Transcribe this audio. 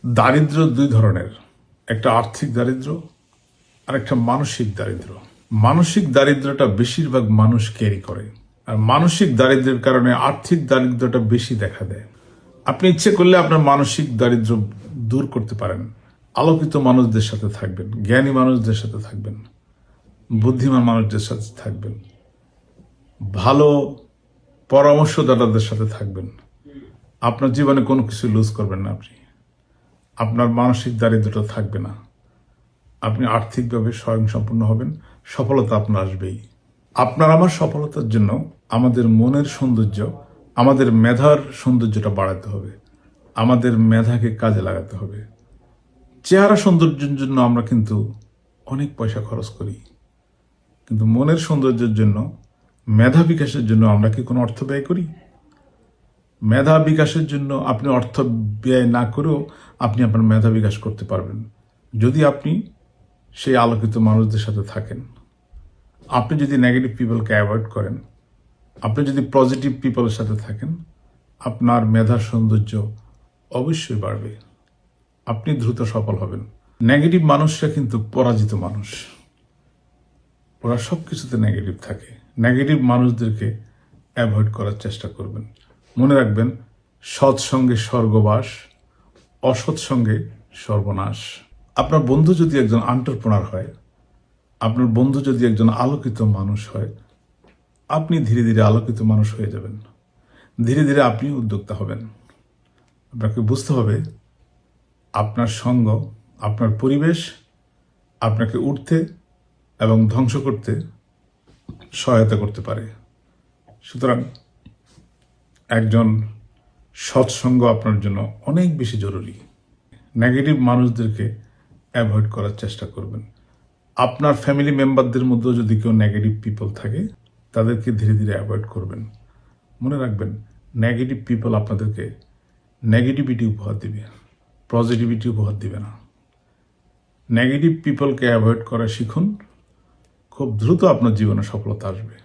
দারিদ্র দুই ধরনের, একটা আর্থিক দারিদ্র আর একটা মানসিক দারিদ্র। মানসিক দারিদ্রটা বেশিরভাগ মানুষ ক্যারি করে, আর মানসিক দারিদ্রের কারণে আর্থিক দারিদ্রটা বেশি দেখা দেয়। আপনি ইচ্ছে করলে আপনার মানসিক দারিদ্র দূর করতে পারেন। আলোকিত মানুষদের সাথে থাকবেন, জ্ঞানী মানুষদের সাথে থাকবেন, বুদ্ধিমান মানুষদের সাথে থাকবেন, ভালো পরামর্শদাতাদের সাথে থাকবেন। আপনার জীবনে কোনো কিছু লুজ করবেন না, আপনার মানসিক দারিদ্রতা থাকবে না, আপনি আর্থিকভাবে স্বয়ংসম্পূর্ণ হবেন, সফলতা আপনার আসবেই। আপনার আমার সফলতার জন্য আমাদের মনের সৌন্দর্য, আমাদের মেধার সৌন্দর্যটা বাড়াতে হবে, আমাদের মেধাকে কাজে লাগাতে হবে। চেহারা সৌন্দর্যের জন্য আমরা কিন্তু অনেক পয়সা খরচ করি, কিন্তু মনের সৌন্দর্যের জন্য, মেধা বিকাশের জন্য আমরা কি কোনো অর্থ ব্যয় করি? মেধা বিকাশের জন্য আপনি অর্থ ব্যয় না করেও আপনি আপনার মেধা বিকাশ করতে পারবেন, যদি আপনি সেই আলোকিত মানুষদের সাথে থাকেন। আপনি যদি নেগেটিভ পিপলকে অ্যাভয়েড করেন, আপনি যদি পজিটিভ পিপলের সাথে থাকেন, আপনার মেধার সৌন্দর্য অবশ্যই বাড়বে, আপনি দ্রুত সফল হবেন। নেগেটিভ মানুষরা কিন্তু পরাজিত মানুষ, ওরা সব কিছুতে নেগেটিভ থাকে। নেগেটিভ মানুষদেরকে অ্যাভয়েড করার চেষ্টা করবেন। মনে রাখবেন, সৎসঙ্গে স্বর্গবাস, অসৎ সঙ্গে সর্বনাশ। আপনার বন্ধু যদি একজন এন্টারপ্রেনার হয়, আপনার বন্ধু যদি একজন আলোকিত মানুষ হয়, আপনি ধীরে ধীরে আলোকিত মানুষ হয়ে যাবেন, ধীরে ধীরে আপনি উদ্যোক্তা হবেন। আপনাকে বুঝতে হবে, আপনার সঙ্গ, আপনার পরিবেশ আপনাকে উঠতে এবং ধ্বংস করতে সহায়তা করতে পারে। সুতরাং একজন সৎসঙ্গ আপনার জন্য অনেক বেশি জরুরি। নেগেটিভ মানুষদেরকে অ্যাভয়েড করার চেষ্টা করবেন। আপনার ফ্যামিলি মেম্বারদের মধ্যেও যদি কেউ নেগেটিভ পিপল থাকে, তাদেরকে ধীরে ধীরে অ্যাভয়েড করবেন। মনে রাখবেন, নেগেটিভ পিপল আপনাদেরকে নেগেটিভিটি উপহার দিবে, পজিটিভিটি উপহার দিবে না। নেগেটিভ পিপলকে অ্যাভয়েড করা শিখুন, খুব দ্রুত আপনার জীবনে সফলতা আসবে।